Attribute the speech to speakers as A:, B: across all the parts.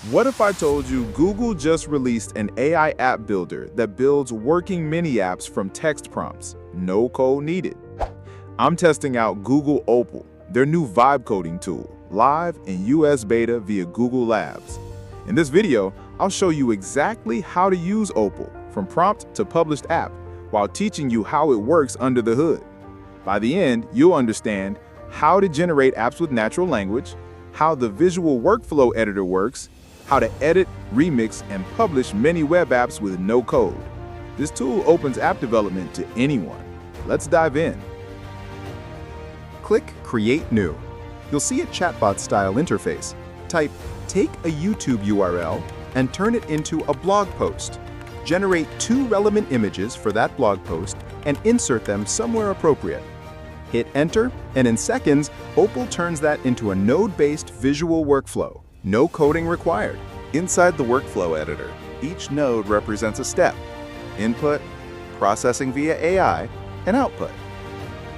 A: What if I told you Google just released an AI app builder that builds working mini apps from text prompts, no code needed? I'm testing out Google Opal, their new vibe coding tool, live in US beta via Google Labs. In this video, I'll show you exactly how to use Opal from prompt to published app while teaching you how it works under the hood. By the end, you'll understand how to generate apps with natural language, how the visual workflow editor works, how to edit, remix, and publish many web apps with no code. This tool opens app development to anyone. Let's dive in.
B: Click Create New. You'll see a chatbot-style interface. Type "Take a YouTube URL" and turn it into a blog post. Generate 2 relevant images for that blog post and insert them somewhere appropriate. Hit Enter, and in seconds, Opal turns that into a node-based visual workflow. No coding required. Inside the workflow editor, each node represents a step: input, processing via AI, and output.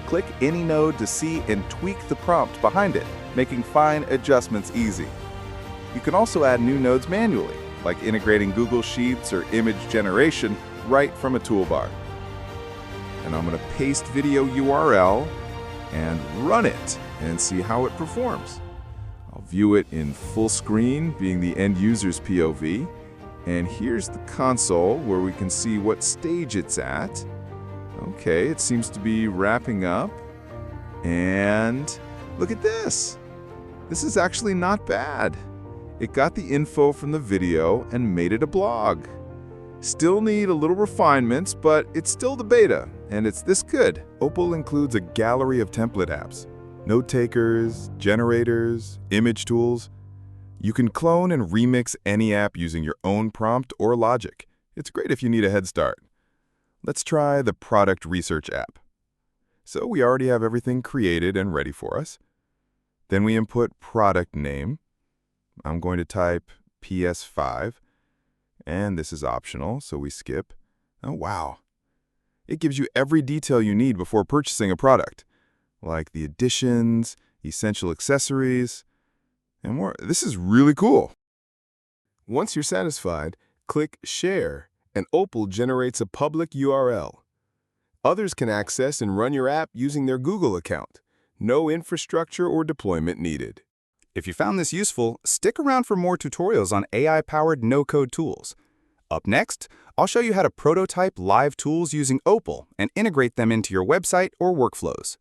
B: Click any node to see and tweak the prompt behind it, making fine adjustments easy. You can also add new nodes manually, like integrating Google Sheets or image generation right from a toolbar. And I'm going to paste video URL and run it and see how it performs. I'll view it in full screen, being the end user's POV. And here's the console where we can see what stage it's at. Okay, it seems to be wrapping up. And look at this. This is actually not bad. It got the info from the video and made it a blog. Still need a little refinements, but it's still the beta, and it's this good. Opal includes a gallery of template apps, note takers, generators, image tools. You can clone and remix any app using your own prompt or logic. It's great if you need a head start. Let's try the product research app. So we already have everything created and ready for us. Then we input product name. I'm going to type PS5, and this is optional, so we skip. Oh, wow. It gives you every detail you need before purchasing a product, like the additions, essential accessories, and more. This is really cool. Once you're satisfied, click Share, and Opal generates a public URL. Others can access and run your app using their Google account. No infrastructure or deployment needed. If you found this useful, stick around for more tutorials on AI-powered no-code tools. Up next, I'll show you how to prototype live tools using Opal and integrate them into your website or workflows.